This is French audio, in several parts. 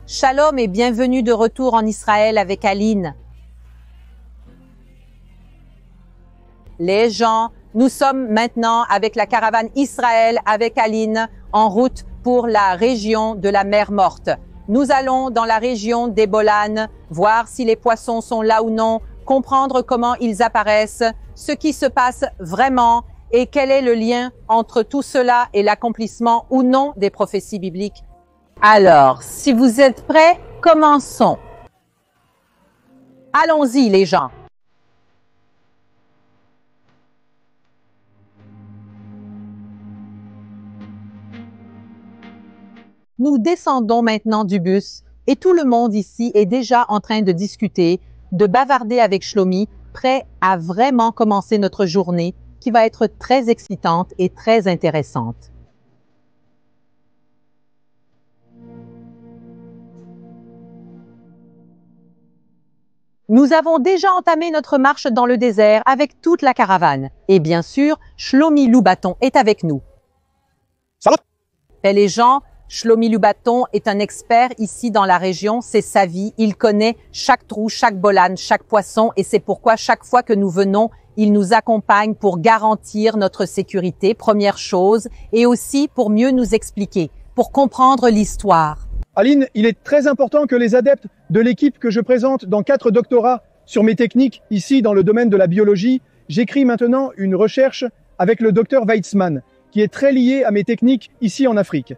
Shalom et bienvenue de retour en Israël avec Aline. Les gens, nous sommes maintenant avec la caravane Israël avec Aline en route pour la région de la mer Morte. Nous allons dans la région des Bolanes, voir si les poissons sont là ou non, comprendre comment ils apparaissent, ce qui se passe vraiment et quel est le lien entre tout cela et l'accomplissement ou non des prophéties bibliques. Alors, si vous êtes prêts, commençons. Allons-y, les gens. Nous descendons maintenant du bus et tout le monde ici est déjà en train de discuter, de bavarder avec Shlomi, prêt à vraiment commencer notre journée qui va être très excitante et très intéressante. Nous avons déjà entamé notre marche dans le désert avec toute la caravane. Et bien sûr, Shlomi Loubaton est avec nous. Salut! Et les gens, Shlomi Loubaton est un expert ici dans la région, c'est sa vie. Il connaît chaque trou, chaque bolane, chaque poisson et c'est pourquoi chaque fois que nous venons, il nous accompagne pour garantir notre sécurité, première chose, et aussi pour mieux nous expliquer, pour comprendre l'histoire. Aline, il est très important que les adeptes de l'équipe que je présente dans 4 doctorats sur mes techniques ici dans le domaine de la biologie, j'écris maintenant une recherche avec le docteur Weizmann, qui est très lié à mes techniques ici en Afrique.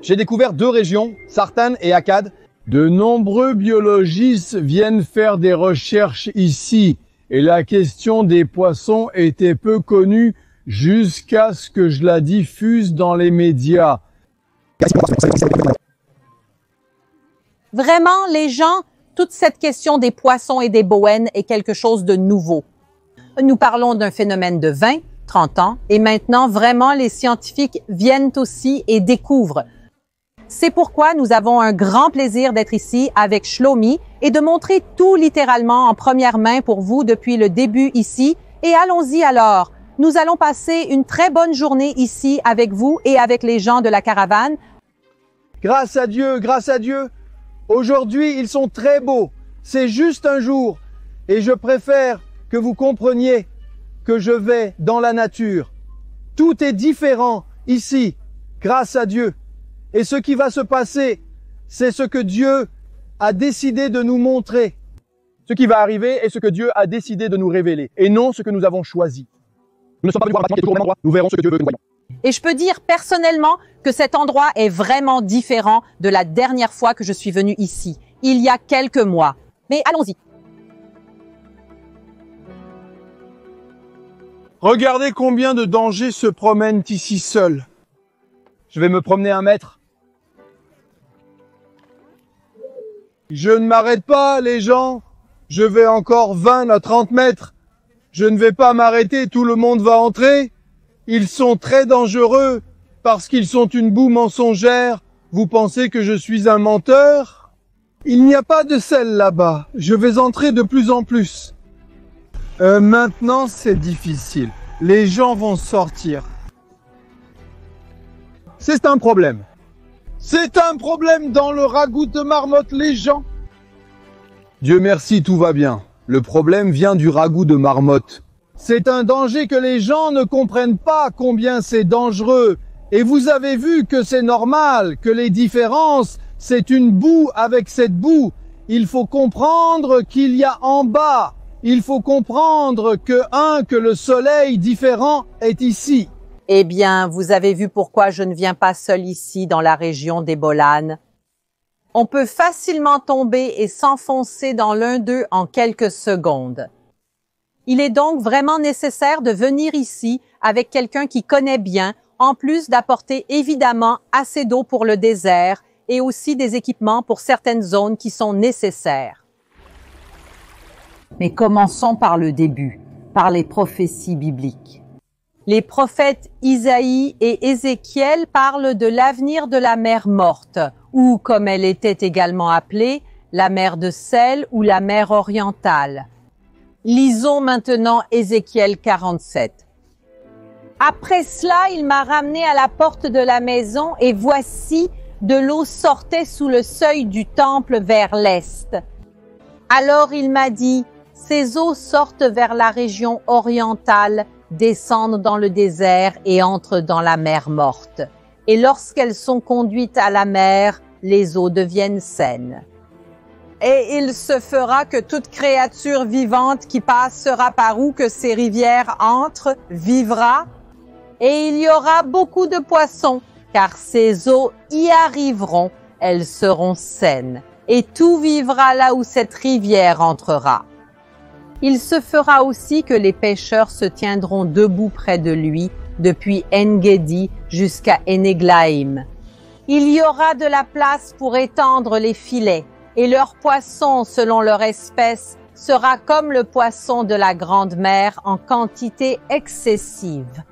J'ai découvert 2 régions, Sartane et Akkad. De nombreux biologistes viennent faire des recherches ici et la question des poissons était peu connue jusqu'à ce que je la diffuse dans les médias. Vraiment, les gens, toute cette question des poissons et des baleines est quelque chose de nouveau. Nous parlons d'un phénomène de 20, 30 ans et maintenant, vraiment, les scientifiques viennent aussi et découvrent. C'est pourquoi nous avons un grand plaisir d'être ici avec Shlomi et de montrer tout littéralement en première main pour vous depuis le début ici. Et allons-y alors. Nous allons passer une très bonne journée ici avec vous et avec les gens de la caravane. Grâce à Dieu, aujourd'hui ils sont très beaux. C'est juste un jour et je préfère que vous compreniez que je vais dans la nature. Tout est différent ici, grâce à Dieu. Et ce qui va se passer, c'est ce que Dieu a décidé de nous montrer. Ce qui va arriver est ce que Dieu a décidé de nous révéler, et non ce que nous avons choisi. Nous ne sommes pas venus voir un bâtiment qui est toujours au même endroit. Nous verrons ce que Dieu veut que nous voyons. Et je peux dire personnellement que cet endroit est vraiment différent de la dernière fois que je suis venue ici, il y a quelques mois. Mais allons-y. Regardez combien de dangers se promènent ici seuls. Je vais me promener 1 mètre. Je ne m'arrête pas, les gens. Je vais encore 20 à 30 mètres. Je ne vais pas m'arrêter, tout le monde va entrer. Ils sont très dangereux parce qu'ils sont une boue mensongère. Vous pensez que je suis un menteur? Il n'y a pas de sel là-bas. Je vais entrer de plus en plus. Maintenant, c'est difficile. Les gens vont sortir. C'est un problème. C'est un problème dans le ragoût de marmotte, les gens. Dieu merci, tout va bien. Le problème vient du ragoût de marmotte. C'est un danger que les gens ne comprennent pas combien c'est dangereux. Et vous avez vu que c'est normal, que les différences, c'est une boue avec cette boue. Il faut comprendre qu'il y a en bas. Il faut comprendre que le soleil différent est ici. Eh bien, vous avez vu pourquoi je ne viens pas seul ici dans la région des Bolanes. On peut facilement tomber et s'enfoncer dans l'un d'eux en quelques secondes. Il est donc vraiment nécessaire de venir ici avec quelqu'un qui connaît bien, en plus d'apporter évidemment assez d'eau pour le désert et aussi des équipements pour certaines zones qui sont nécessaires. Mais commençons par le début, par les prophéties bibliques. Les prophètes Isaïe et Ézéchiel parlent de l'avenir de la mer Morte, ou comme elle était également appelée, la mer de sel ou la mer orientale. Lisons maintenant Ézéchiel 47. Après cela, il m'a ramené à la porte de la maison et voici, de l'eau sortait sous le seuil du temple vers l'est. Alors il m'a dit, ces eaux sortent vers la région orientale, descendent dans le désert et entrent dans la mer morte. Et lorsqu'elles sont conduites à la mer, les eaux deviennent saines. Et il se fera que toute créature vivante qui passera par où que ces rivières entrent vivra, et il y aura beaucoup de poissons, car ces eaux y arriveront, elles seront saines, et tout vivra là où cette rivière entrera. Il se fera aussi que les pêcheurs se tiendront debout près de lui, depuis En-Gedi jusqu'à Eneglaïm. Il y aura de la place pour étendre les filets, et leur poisson, selon leur espèce, sera comme le poisson de la grande mer en quantité excessive.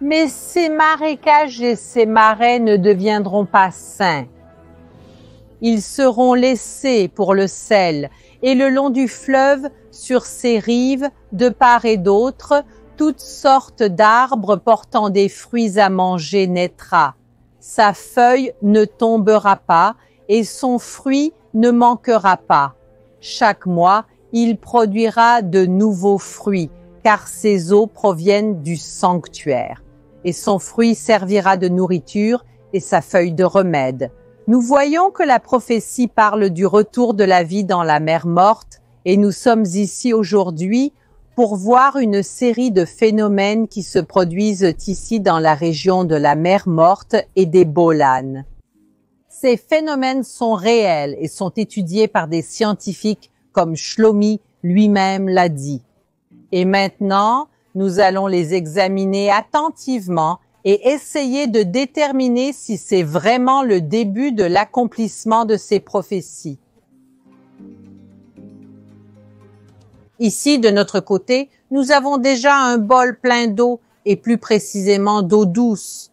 Mais ces marécages et ces marais ne deviendront pas sains. Ils seront laissés pour le sel, et le long du fleuve, sur ses rives, de part et d'autre, toutes sortes d'arbres portant des fruits à manger naîtra. Sa feuille ne tombera pas, et son fruit ne manquera pas. Chaque mois, il produira de nouveaux fruits, car ses eaux proviennent du sanctuaire. Et son fruit servira de nourriture et sa feuille de remède. Nous voyons que la prophétie parle du retour de la vie dans la mer morte, et nous sommes ici aujourd'hui pour voir une série de phénomènes qui se produisent ici dans la région de la mer morte et des Bolanes. Ces phénomènes sont réels et sont étudiés par des scientifiques comme Shlomi lui-même l'a dit. Et maintenant, nous allons les examiner attentivement et essayer de déterminer si c'est vraiment le début de l'accomplissement de ces prophéties. Ici, de notre côté, nous avons déjà un bol plein d'eau et plus précisément d'eau douce.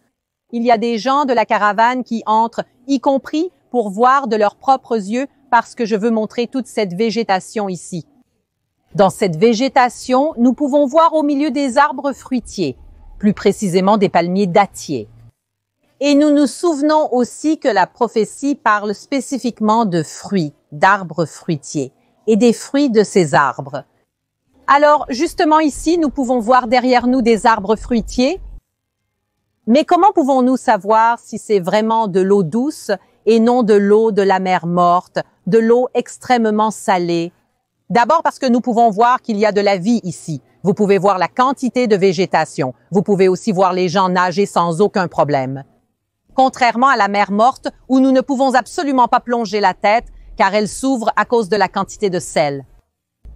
Il y a des gens de la caravane qui entrent, y compris pour voir de leurs propres yeux parce que je veux montrer toute cette végétation ici. Dans cette végétation, nous pouvons voir au milieu des arbres fruitiers, plus précisément des palmiers dattiers. Et nous nous souvenons aussi que la prophétie parle spécifiquement de fruits, d'arbres fruitiers et des fruits de ces arbres. Alors, justement ici, nous pouvons voir derrière nous des arbres fruitiers. Mais comment pouvons-nous savoir si c'est vraiment de l'eau douce et non de l'eau de la mer morte, de l'eau extrêmement salée? D'abord parce que nous pouvons voir qu'il y a de la vie ici. Vous pouvez voir la quantité de végétation. Vous pouvez aussi voir les gens nager sans aucun problème. Contrairement à la mer morte, où nous ne pouvons absolument pas plonger la tête, car elle s'ouvre à cause de la quantité de sel.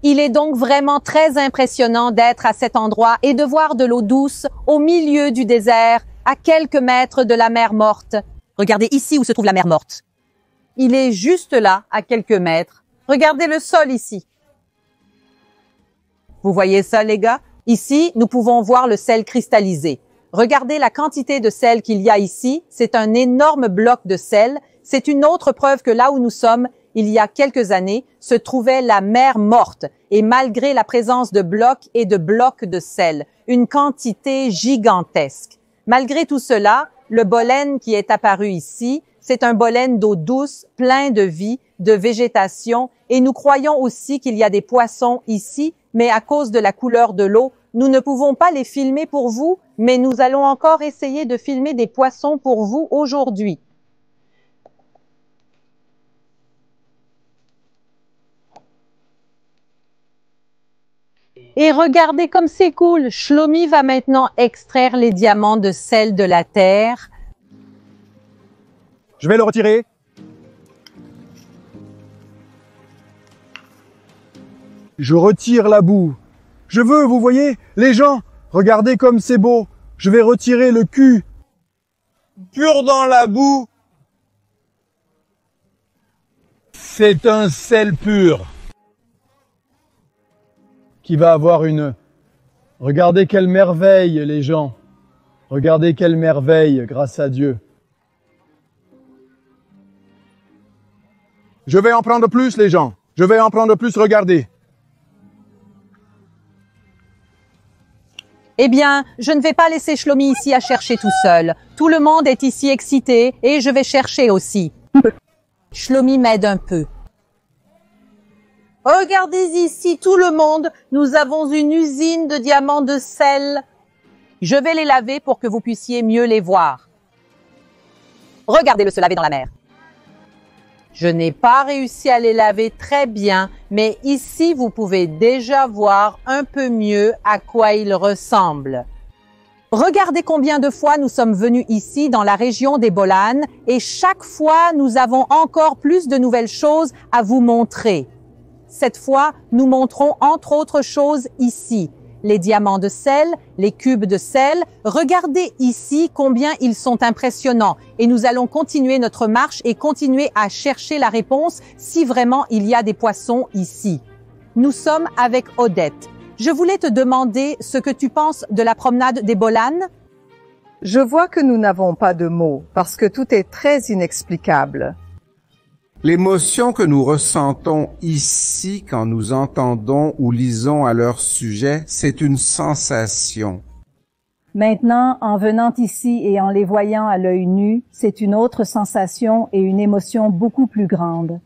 Il est donc vraiment très impressionnant d'être à cet endroit et de voir de l'eau douce au milieu du désert, à quelques mètres de la mer morte. Regardez ici où se trouve la mer morte. Il est juste là, à quelques mètres. Regardez le sol ici. Vous voyez ça, les gars? Ici, nous pouvons voir le sel cristallisé. Regardez la quantité de sel qu'il y a ici. C'est un énorme bloc de sel. C'est une autre preuve que là où nous sommes, il y a quelques années, se trouvait la mer morte. Et malgré la présence de blocs et de blocs de sel, une quantité gigantesque. Malgré tout cela, le bolène qui est apparu ici, c'est un bolène d'eau douce, plein de vie, de végétation, et nous croyons aussi qu'il y a des poissons ici, mais à cause de la couleur de l'eau, nous ne pouvons pas les filmer pour vous, mais nous allons encore essayer de filmer des poissons pour vous aujourd'hui. Et regardez comme c'est cool, Shlomi va maintenant extraire les diamants de sel de la terre. Je vais le retirer. Je retire la boue. Je veux, vous voyez, les gens, regardez comme c'est beau. Je vais retirer le cul. Pur dans la boue. C'est un sel pur. Qui va avoir une... Regardez quelle merveille, les gens. Regardez quelle merveille, grâce à Dieu. Je vais en prendre plus, les gens. Je vais en prendre plus, regardez. Eh bien, je ne vais pas laisser Shlomi ici à chercher tout seul. Tout le monde est ici excité et je vais chercher aussi. Shlomi m'aide un peu. Regardez ici tout le monde, nous avons une usine de diamants de sel. Je vais les laver pour que vous puissiez mieux les voir. Regardez-le se laver dans la mer. Je n'ai pas réussi à les laver très bien, mais ici vous pouvez déjà voir un peu mieux à quoi ils ressemblent. Regardez combien de fois nous sommes venus ici dans la région des Bolanes et chaque fois nous avons encore plus de nouvelles choses à vous montrer. Cette fois, nous montrons entre autres choses ici. Les diamants de sel, les cubes de sel. Regardez ici combien ils sont impressionnants. Et nous allons continuer notre marche et continuer à chercher la réponse si vraiment il y a des poissons ici. Nous sommes avec Odette. Je voulais te demander ce que tu penses de la promenade des Bolanes. Je vois que nous n'avons pas de mots parce que tout est très inexplicable. L'émotion que nous ressentons ici quand nous entendons ou lisons à leur sujet, c'est une sensation. Maintenant, en venant ici et en les voyant à l'œil nu, c'est une autre sensation et une émotion beaucoup plus grande.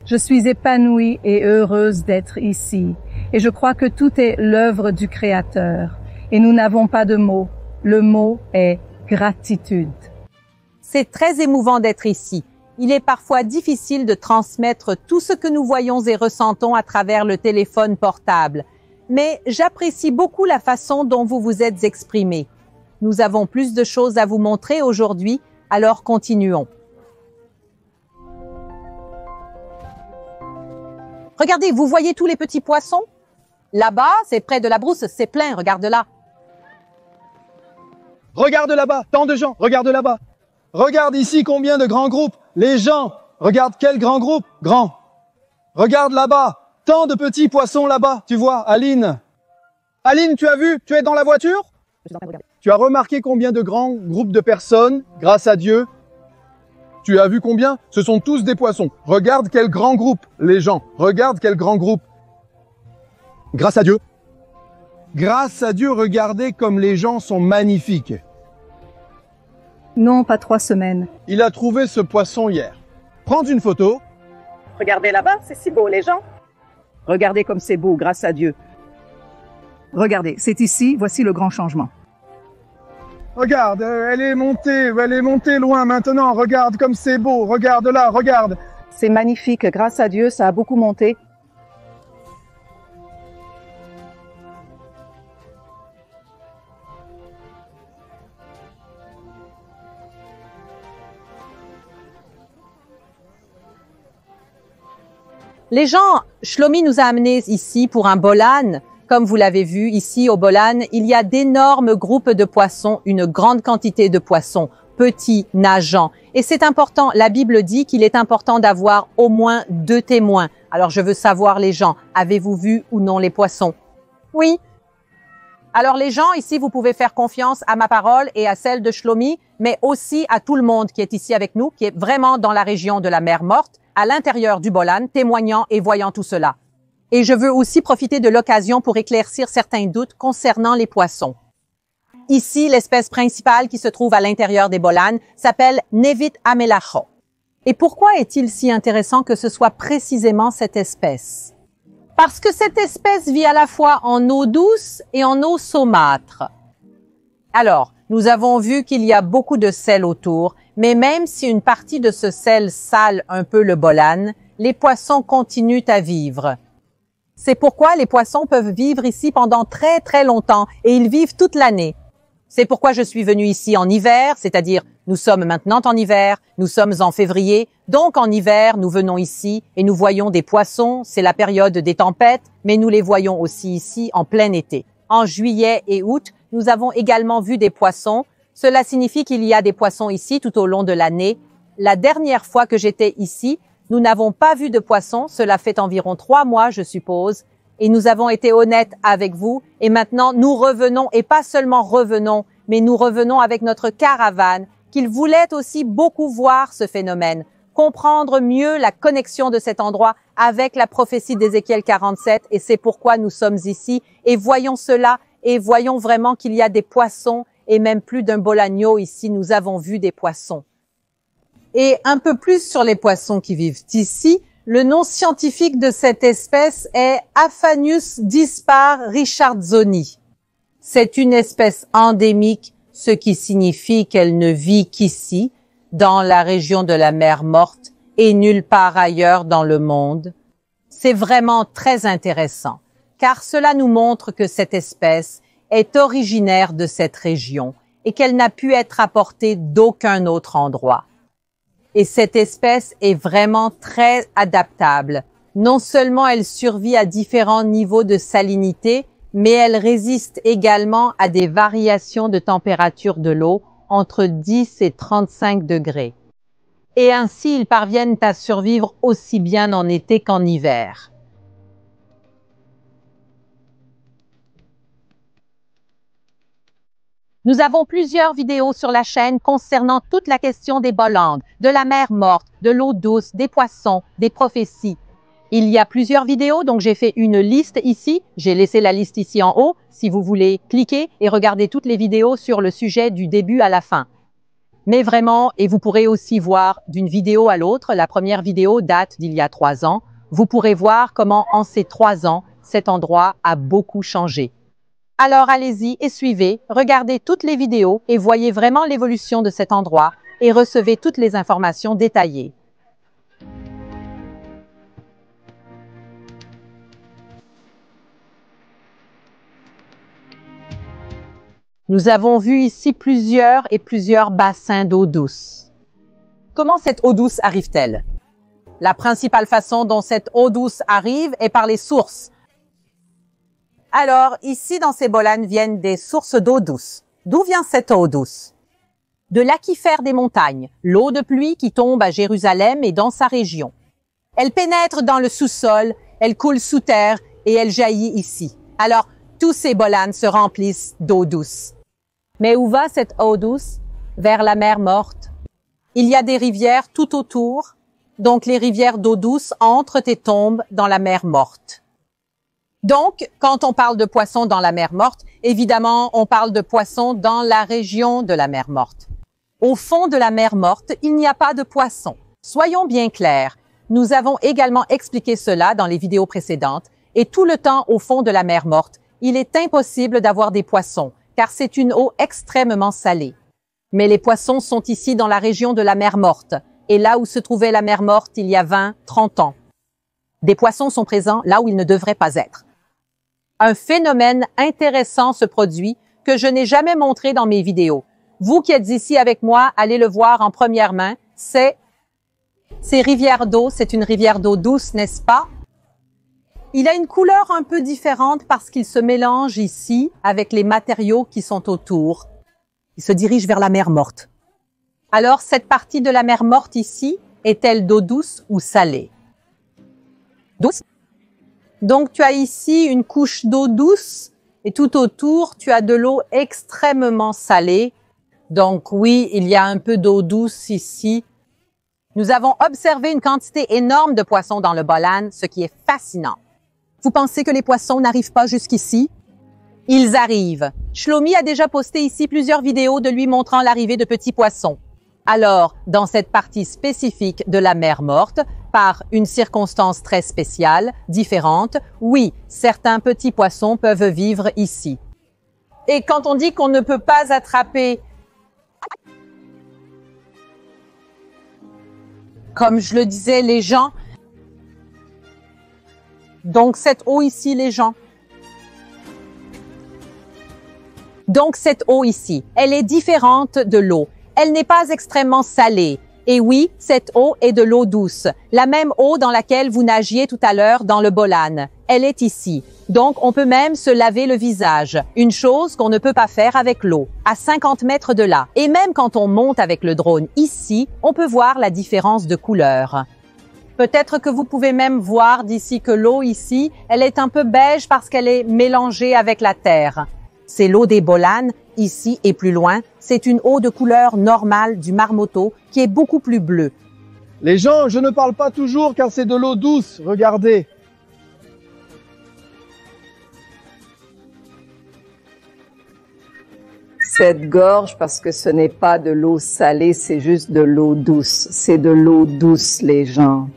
Je suis épanouie et heureuse d'être ici, et je crois que tout est l'œuvre du Créateur, et nous n'avons pas de mots. Le mot est gratitude. C'est très émouvant d'être ici. Il est parfois difficile de transmettre tout ce que nous voyons et ressentons à travers le téléphone portable. Mais j'apprécie beaucoup la façon dont vous vous êtes exprimés. Nous avons plus de choses à vous montrer aujourd'hui, alors continuons. Regardez, vous voyez tous les petits poissons? Là-bas, c'est près de la brousse, c'est plein, regarde là. Regarde là-bas, tant de gens, regarde là-bas. Regarde ici combien de grands groupes. Les gens, regarde quel grand groupe, grand. Regarde là-bas, tant de petits poissons là-bas, tu vois, Aline. Aline, tu as vu, tu es dans la voiture? Tu as remarqué combien de grands groupes de personnes, grâce à Dieu? Tu as vu combien? Ce sont tous des poissons. Regarde quel grand groupe, les gens. Regarde quel grand groupe. Grâce à Dieu. Grâce à Dieu, regardez comme les gens sont magnifiques. Non, pas 3 semaines. Il a trouvé ce poisson hier. Prends une photo. Regardez là-bas, c'est si beau, les gens. Regardez comme c'est beau, grâce à Dieu. Regardez, c'est ici, voici le grand changement. Regarde, elle est montée loin maintenant. Regarde comme c'est beau. Regarde là, regarde. C'est magnifique, grâce à Dieu, ça a beaucoup monté. Les gens, Shlomi nous a amenés ici pour un bolan. Comme vous l'avez vu, ici au bolan, il y a d'énormes groupes de poissons, une grande quantité de poissons, petits, nageants. Et c'est important, la Bible dit qu'il est important d'avoir au moins 2 témoins. Alors je veux savoir les gens, avez-vous vu ou non les poissons? Oui. Alors les gens, ici, vous pouvez faire confiance à ma parole et à celle de Shlomi, mais aussi à tout le monde qui est ici avec nous, qui est vraiment dans la région de la mer Morte, à l'intérieur du bolan, témoignant et voyant tout cela. Et je veux aussi profiter de l'occasion pour éclaircir certains doutes concernant les poissons. Ici, l'espèce principale qui se trouve à l'intérieur des bolanes s'appelle Nevit amelacho. Et pourquoi est-il si intéressant que ce soit précisément cette espèce? Parce que cette espèce vit à la fois en eau douce et en eau saumâtre. Alors, nous avons vu qu'il y a beaucoup de sel autour, mais même si une partie de ce sel sale un peu le bolan, les poissons continuent à vivre. C'est pourquoi les poissons peuvent vivre ici pendant très très longtemps et ils vivent toute l'année. C'est pourquoi je suis venue ici en hiver, c'est-à-dire nous sommes maintenant en hiver, nous sommes en février, donc en hiver nous venons ici et nous voyons des poissons, c'est la période des tempêtes, mais nous les voyons aussi ici en plein été. En juillet et août, nous avons également vu des poissons. Cela signifie qu'il y a des poissons ici tout au long de l'année. La dernière fois que j'étais ici, nous n'avons pas vu de poissons, cela fait environ 3 mois, je suppose, et nous avons été honnêtes avec vous, et maintenant nous revenons, et pas seulement revenons, mais nous revenons avec notre caravane, qu'il voulait aussi beaucoup voir ce phénomène, comprendre mieux la connexion de cet endroit avec la prophétie d'Ézéchiel 47, et c'est pourquoi nous sommes ici, et voyons cela, et voyons vraiment qu'il y a des poissons et même plus d'un bolagno ici, nous avons vu des poissons. Et un peu plus sur les poissons qui vivent ici, le nom scientifique de cette espèce est Aphanius dispar richardsoni. C'est une espèce endémique, ce qui signifie qu'elle ne vit qu'ici, dans la région de la mer Morte et nulle part ailleurs dans le monde. C'est vraiment très intéressant, car cela nous montre que cette espèce est originaire de cette région et qu'elle n'a pu être apportée d'aucun autre endroit. Et cette espèce est vraiment très adaptable. Non seulement elle survit à différents niveaux de salinité, mais elle résiste également à des variations de température de l'eau entre 10 et 35 degrés. Et ainsi, ils parviennent à survivre aussi bien en été qu'en hiver. Nous avons plusieurs vidéos sur la chaîne concernant toute la question des bolangues, de la mer Morte, de l'eau douce, des poissons, des prophéties. Il y a plusieurs vidéos, donc j'ai fait une liste ici. J'ai laissé la liste ici en haut, si vous voulez cliquer et regarder toutes les vidéos sur le sujet du début à la fin. Mais vraiment, et vous pourrez aussi voir d'une vidéo à l'autre, la première vidéo date d'il y a 3 ans, vous pourrez voir comment en ces 3 ans, cet endroit a beaucoup changé. Alors allez-y et suivez, regardez toutes les vidéos et voyez vraiment l'évolution de cet endroit et recevez toutes les informations détaillées. Nous avons vu ici plusieurs bassins d'eau douce. Comment cette eau douce arrive-t-elle? La principale façon dont cette eau douce arrive est par les sources. Alors, ici, dans ces bolanes viennent des sources d'eau douce. D'où vient cette eau douce? De l'aquifère des montagnes, l'eau de pluie qui tombe à Jérusalem et dans sa région. Elle pénètre dans le sous-sol, elle coule sous terre et elle jaillit ici. Alors, tous ces bolanes se remplissent d'eau douce. Mais où va cette eau douce? Vers la mer Morte. Il y a des rivières tout autour, donc les rivières d'eau douce entrent et tombent dans la mer Morte. Donc, quand on parle de poissons dans la mer Morte, évidemment, on parle de poissons dans la région de la mer Morte. Au fond de la mer Morte, il n'y a pas de poissons. Soyons bien clairs. Nous avons également expliqué cela dans les vidéos précédentes. Et tout le temps, au fond de la mer Morte, il est impossible d'avoir des poissons, car c'est une eau extrêmement salée. Mais les poissons sont ici dans la région de la mer Morte, et là où se trouvait la mer Morte il y a 20, 30 ans. Des poissons sont présents là où ils ne devraient pas être. Un phénomène intéressant se produit que je n'ai jamais montré dans mes vidéos. Vous qui êtes ici avec moi, allez le voir en première main. Ces rivières d'eau, c'est une rivière d'eau douce, n'est-ce pas? Il a une couleur un peu différente parce qu'il se mélange ici avec les matériaux qui sont autour. Il se dirige vers la mer Morte. Alors, cette partie de la mer Morte ici, est-elle d'eau douce ou salée? Douce. Donc, tu as ici une couche d'eau douce et tout autour, tu as de l'eau extrêmement salée. Donc, oui, il y a un peu d'eau douce ici. Nous avons observé une quantité énorme de poissons dans le Bolan, ce qui est fascinant. Vous pensez que les poissons n'arrivent pas jusqu'ici? Ils arrivent. Shlomi a déjà posté ici plusieurs vidéos de lui montrant l'arrivée de petits poissons. Alors, dans cette partie spécifique de la mer Morte, par une circonstance très spéciale, différente, oui, certains petits poissons peuvent vivre ici. Et quand on dit qu'on ne peut pas attraper, comme je le disais, les gens, donc cette eau ici, les gens. Donc cette eau ici, elle est différente de l'eau. Elle n'est pas extrêmement salée. Et oui, cette eau est de l'eau douce, la même eau dans laquelle vous nagiez tout à l'heure dans le Bolan. Elle est ici. Donc, on peut même se laver le visage, une chose qu'on ne peut pas faire avec l'eau, à 50 mètres de là. Et même quand on monte avec le drone ici, on peut voir la différence de couleur. Peut-être que vous pouvez même voir d'ici que l'eau ici, elle est un peu beige parce qu'elle est mélangée avec la terre. C'est l'eau des Bolan, ici et plus loin. C'est une eau de couleur normale du marmotto qui est beaucoup plus bleue. Les gens, je ne parle pas toujours car c'est de l'eau douce, regardez. cette gorge parce que ce n'est pas de l'eau salée, c'est juste de l'eau douce. C'est de l'eau douce, les gens.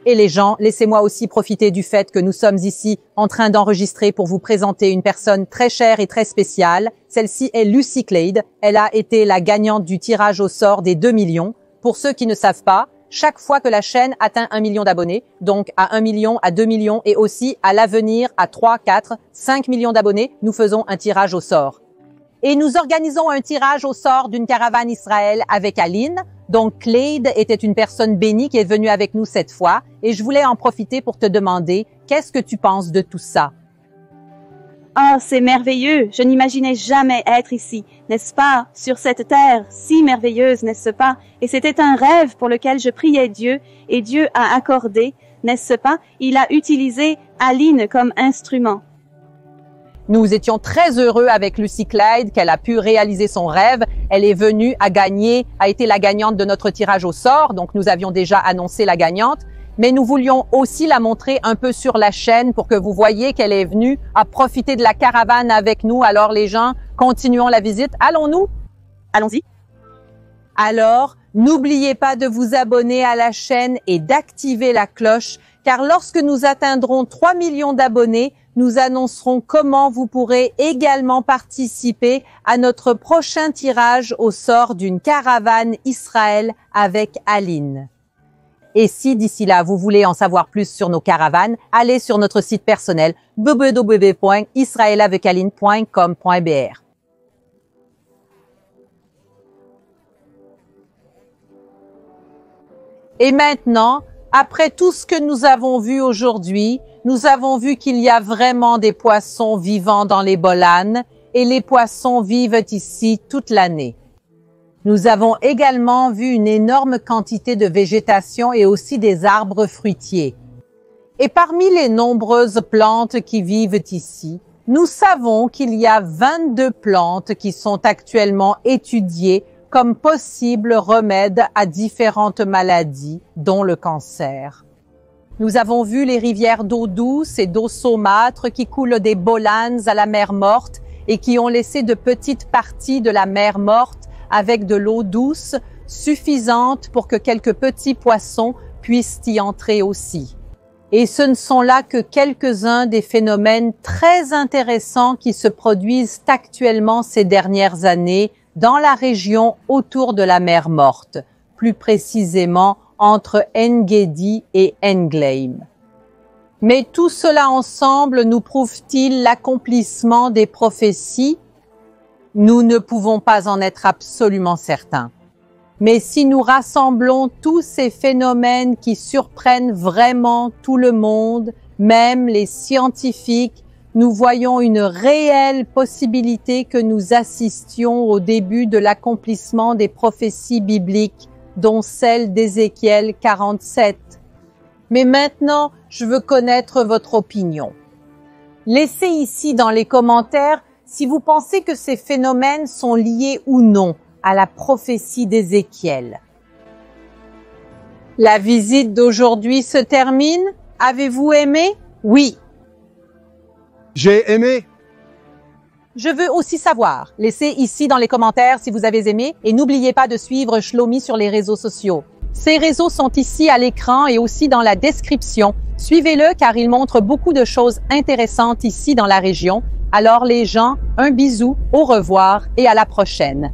Et les gens, laissez-moi aussi profiter du fait que nous sommes ici en train d'enregistrer pour vous présenter une personne très chère et très spéciale. Celle-ci est Lucy Clade. Elle a été la gagnante du tirage au sort des 2 millions. Pour ceux qui ne savent pas, chaque fois que la chaîne atteint 1 million d'abonnés, donc à 1 million, à 2 millions et aussi à l'avenir à 3, 4, 5 millions d'abonnés, nous faisons un tirage au sort. Et nous organisons un tirage au sort d'une caravane Israël avec Aline. Donc, Clade était une personne bénie qui est venue avec nous cette fois et je voulais en profiter pour te demander, qu'est-ce que tu penses de tout ça? Oh, c'est merveilleux. Je n'imaginais jamais être ici, n'est-ce pas, sur cette terre si merveilleuse, n'est-ce pas? Et c'était un rêve pour lequel je priais Dieu et Dieu a accordé, n'est-ce pas? Il a utilisé Aline comme instrument. Nous étions très heureux avec Lucy Clade qu'elle a pu réaliser son rêve. Elle est venue à gagner, a été la gagnante de notre tirage au sort. Donc, nous avions déjà annoncé la gagnante. Mais nous voulions aussi la montrer un peu sur la chaîne pour que vous voyez qu'elle est venue à profiter de la caravane avec nous. Alors, les gens, continuons la visite. Allons-nous? Allons-y. Alors, n'oubliez pas de vous abonner à la chaîne et d'activer la cloche, car lorsque nous atteindrons 3 millions d'abonnés, nous annoncerons comment vous pourrez également participer à notre prochain tirage au sort d'une caravane Israël avec Aline. Et si d'ici là, vous voulez en savoir plus sur nos caravanes, allez sur notre site personnel www.israelavecaline.com.br. Et maintenant, après tout ce que nous avons vu aujourd'hui, nous avons vu qu'il y a vraiment des poissons vivants dans les bolanes et les poissons vivent ici toute l'année. Nous avons également vu une énorme quantité de végétation et aussi des arbres fruitiers. Et parmi les nombreuses plantes qui vivent ici, nous savons qu'il y a 22 plantes qui sont actuellement étudiées comme possibles remèdes à différentes maladies, dont le cancer. Nous avons vu les rivières d'eau douce et d'eau saumâtre qui coulent des bolanes à la mer Morte et qui ont laissé de petites parties de la mer Morte avec de l'eau douce suffisante pour que quelques petits poissons puissent y entrer aussi. Et ce ne sont là que quelques-uns des phénomènes très intéressants qui se produisent actuellement ces dernières années dans la région autour de la mer Morte, plus précisément entre En-Gedi et En-Gleim. Mais tout cela ensemble nous prouve-t-il l'accomplissement des prophéties? Nous ne pouvons pas en être absolument certains. Mais si nous rassemblons tous ces phénomènes qui surprennent vraiment tout le monde, même les scientifiques, nous voyons une réelle possibilité que nous assistions au début de l'accomplissement des prophéties bibliques, dont celle d'Ézéchiel 47. Mais maintenant, je veux connaître votre opinion. Laissez ici dans les commentaires si vous pensez que ces phénomènes sont liés ou non à la prophétie d'Ézéchiel. La visite d'aujourd'hui se termine. Avez-vous aimé? Oui. J'ai aimé. Je veux aussi savoir. Laissez ici dans les commentaires si vous avez aimé et n'oubliez pas de suivre Shlomi sur les réseaux sociaux. Ces réseaux sont ici à l'écran et aussi dans la description. Suivez-le car il montre beaucoup de choses intéressantes ici dans la région. Alors les gens, un bisou, au revoir et à la prochaine.